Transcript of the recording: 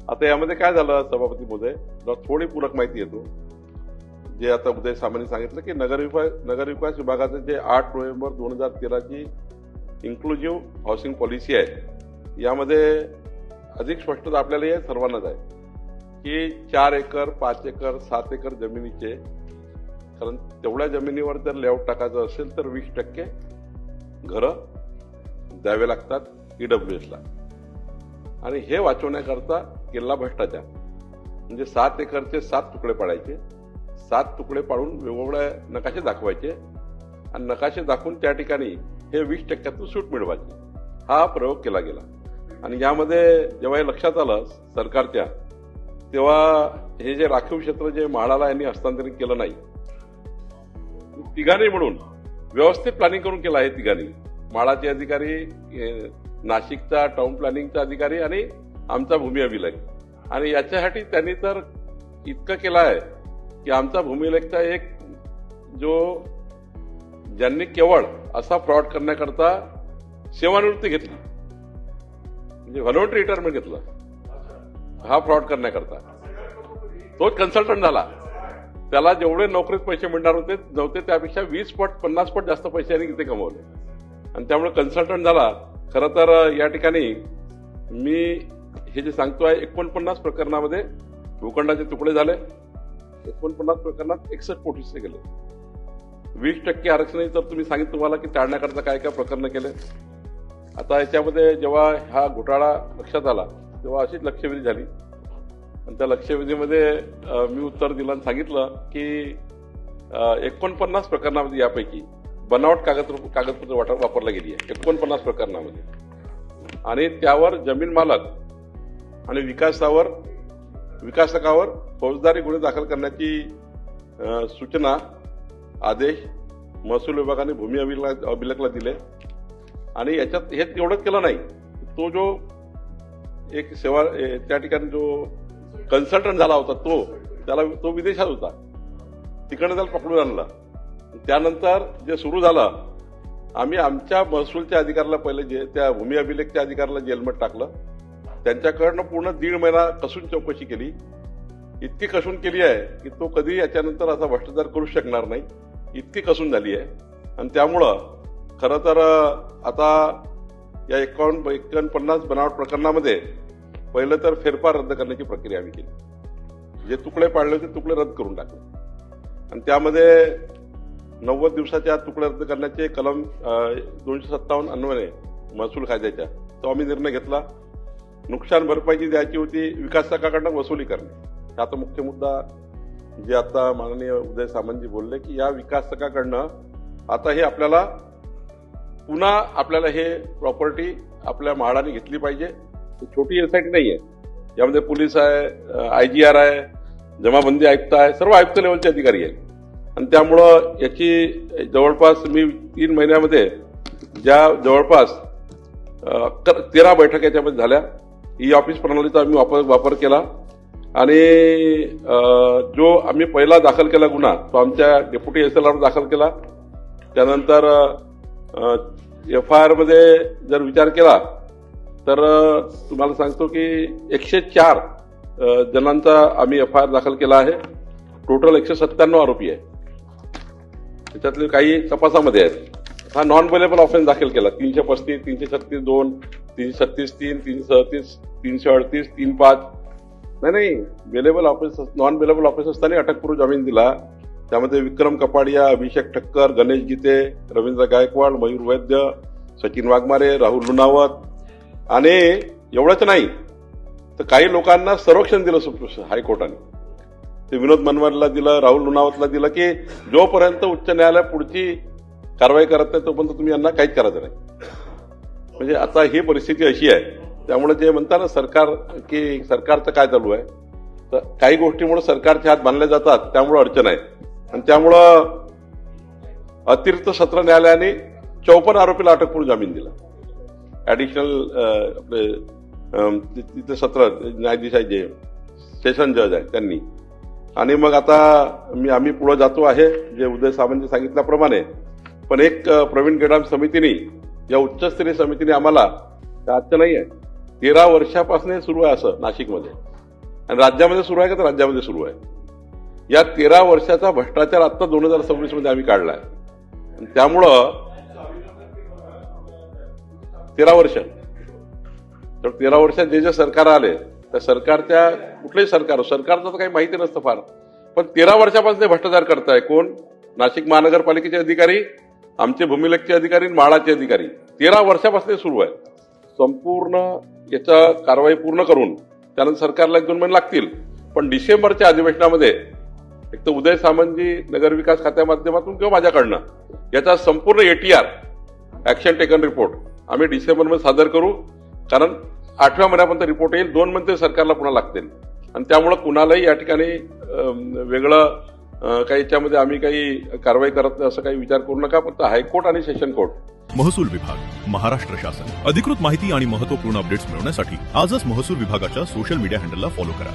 आता यामध्ये काय झालं सभापती महोदय, थोडी पूरक माहिती येतो. जे आता उदय सामंतनी सांगितलं की नगरविकास विभागाचे जे 8 नोव्हेंबर 2013 ची इन्क्लुझिव्ह हाऊसिंग पॉलिसी आहे, यामध्ये अधिक स्पष्टता आपल्याला या सर्वांनाच आहे की 4 एकर 5 एकर 7 एकर जमिनीचे, कारण तेवढ्या जमिनीवर जर लेआउट टाकायचं असेल तर 20% घरं द्यावे लागतात ईडब्ल्यूएसला. आणि हे वाचवण्याकरता केला भ्रष्टाचार, म्हणजे 7 एकरचे 7 तुकडे पाडायचे, 7 तुकडे पाडून वेगवेगळे नकाशे दाखवायचे आणि नकाशे दाखवून त्या ठिकाणी हे 20% सूट मिळवायची. हा प्रयोग केला गेला. आणि यामध्ये जेव्हा हे लक्षात आलं सरकारच्या, तेव्हा हे जे राखीव क्षेत्र जे म्हाडाला यांनी हस्तांतरित केलं नाही, तिघांनी म्हणून व्यवस्थित प्लॅनिंग करून केलं आहे. तिघांनी, म्हाडाचे अधिकारी, नाशिकचा टाउन प्लॅनिंगचा अधिकारी आणि आमचा भूमी अभिलेख. आणि याच्यासाठी त्यांनी तर इतकं केलं आहे की आमचा भूमी अभिलेखचा एक जो ज्यांनी केवळ असा फ्रॉड करण्याकरता सेवानिवृत्ती घेतली, म्हणजे व्हॉलंटरी रिटायरमेंट घेतलं हा फ्रॉड करण्याकरता, तोच कन्सल्टंट झाला. त्याला जेवढे नोकरीत पैसे मिळणार नव्हते त्यापेक्षा 20 पट 50 पट जास्त पैसे यांनी इथे कमवले आणि त्यामुळे कन्सल्टंट झाला. खरं तर या ठिकाणी मी हे जे सांगतोय, 49 प्रकरणामध्ये भूखंडाचे तुकडे झाले, 49 प्रकरणात 61 कोटीचे गेले. 20% आरक्षण तर तुम्ही सांगितलं तुम्हाला की टाळण्याकरता काय काय प्रकरण केले. आता याच्यामध्ये जेव्हा हा घोटाळा लक्षात आला तेव्हा अशीच लक्षवेधी झाली आणि त्या लक्षवेधीमध्ये मी उत्तर दिलं आणि सांगितलं की 49 प्रकरणामध्ये यापैकी बनावट कागदपत्र वापरला गेली आहे 49 प्रकरणामध्ये. आणि त्यावर जमीन मालक आणि विकासकावर फौजदारी गुन्हे दाखल करण्याची सूचना, आदेश महसूल विभागाने भूमी अभिलेखला दिले. आणि याच्यात हे एवढंच केलं नाही, तो जो एक सेवा त्या ठिकाणी जो कन्सल्टंट झाला होता तो विदेशात होता, तिकडनं त्याला पकडून आणला. त्यानंतर जे सुरू झालं, आम्ही आमच्या महसूलच्या अधिकाऱ्याला पहिले जे त्या भूमी अभिलेखच्या अधिकाऱ्याला जेलमध्ये टाकलं. त्यांच्याकडनं पूर्ण 1.5 महिना कसून चौकशी केली. इतकी कसून केली आहे की तो कधी याच्यानंतर असा भ्रष्टाचार करू शकणार नाही, इतकी कसून झाली आहे. आणि त्यामुळं खरं तर आता या 49 बनावट प्रकरणामध्ये पहिलं तर फेरफार रद्द करण्याची प्रक्रिया आम्ही केली. जे तुकडे पाडले होते तुकडे रद्द करून टाकले आणि त्यामध्ये 90 दिवसाच्या तुकडे रद्द करण्याचे कलम 257 अन्वये महसूल कायद्याच्या तो आम्ही निर्णय घेतला. नुकसान भरपाई जी द्यायची होती विकासकाकडनं वसुली करणे. आता मुख्य मुद्दा जे आता माननीय उदय सामंतजी बोलले की या विकासकाकडनं आता हे आपल्याला हे प्रॉपर्टी आपल्या म्हाडाने घेतली पाहिजे. छोटी एसआयटी नाही आहे, यामध्ये पोलीस आहे, IGR आहे, जमाबंदी आयुक्त आहे, सर्व आयुक्त लेवलचे अधिकारी आहेत. आणि त्यामुळं याची जवळपास मी 3 महिन्यामध्ये ज्या जवळपास 13 बैठक याच्यामध्ये झाल्या. ऑफिस प्रणालीचा आम्ही वापर केला आणि जो आम्ही पहिला दाखल केला गुन्हा तो आमच्या डेप्युटी SLR दाखल केला. त्यानंतर FIR मध्ये जर विचार केला तर तुम्हाला सांगतो की 104 जणांचा आम्ही FIR दाखल केला आहे. टोटल 197 आरोपी आहे, त्याच्यातले काही तपासामध्ये आहेत. हा नॉन अवेलेबल ऑफेन्स दाखल केला 335, 336(2), 336(3), 337, 338, 35. नाही वेलेबल ऑफेन्स, नॉन वेलेबल ऑफेन्स असताना अटकपूर्व जामीन दिला. त्यामध्ये विक्रम कपाडिया, अभिषेक ठक्कर, गणेश गीते, रवींद्र गायकवाड, मयूर वैद्य, सचिन वाघमारे, राहुल लुणावत. आणि एवढंच नाही तर काही लोकांना संरक्षण दिलं हायकोर्टाने. ते विनोद मनवारला दिलं, राहुल लुणावतला दिलं की जोपर्यंत उच्च न्यायालय पुढची कारवाई करत नाही तोपर्यंत तुम्ही यांना काहीच करायचं नाही. म्हणजे आता ही परिस्थिती अशी आहे. त्यामुळे जे म्हणतात ना सरकारचं काय चालू आहे, तर काही गोष्टीमुळे सरकारचे हात बांधले जातात, त्यामुळे अडचण आहे. आणि त्यामुळं अतिरिक्त सत्र न्यायालयाने 54 आरोपीला अटकपूर्व जामीन दिला. ऍडिशनल आपले तिथे 17 न्यायाधीश आहे जे सेशन जज आहे त्यांनी. आणि मग आता आम्ही पुढे जातो आहे जे उदय सामंतजी सांगितल्याप्रमाणे. पण एक प्रवीण गेडाम समितीने, या उच्चस्तरीय समितीने आम्हाला आजचं नाही आहे 13 वर्षापासून सुरू आहे असं नाशिकमध्ये, आणि राज्यामध्ये सुरू आहे का तर राज्यामध्ये सुरू आहे. या 13 वर्षाचा भ्रष्टाचार आता 2026 मध्ये आम्ही काढलाय. आणि त्यामुळं 13 वर्ष, तर 13 वर्षात जे सरकार आले त्या सरकारच्या कुठलेही सरकारचं तर काही माहिती नसतं फार, पण 13 वर्षापासून ते भ्रष्टाचार करताय. कोण? नाशिक महानगरपालिकेचे अधिकारी, आमचे भूमिलेखचे अधिकारी, माळाचे अधिकारी. 13 वर्षापासून सुरू आहे. संपूर्ण याचा कारवाई पूर्ण करून त्यानंतर सरकारला 1-2 महिने लागतील, पण डिसेंबरच्या अधिवेशनामध्ये एक तर उदय सामंतजी नगरविकास खात्या माध्यमातून किंवा माझ्याकडनं याचा संपूर्ण ATR ऍक्शन टेकन रिपोर्ट आम्ही डिसेंबरमध्ये सादर करू. कारण 8व्या महिन्यापर्यंत रिपोर्ट येईल, 2 महिने सरकारला पुन्हा लागतील. आणि त्यामुळे कुणालाही या ठिकाणी वेगळं काही याच्यामध्ये आम्ही काही कारवाई करत नाही असं काही विचार करू नका. फक्त हायकोर्ट आणि सेशन कोर्ट. महसूल विभाग, महाराष्ट्र शासन. अधिकृत माहिती आणि महत्त्वपूर्ण अपडेट्स मिळवण्यासाठी आजच महसूल विभागाच्या सोशल मीडिया हँडलला फॉलो करा.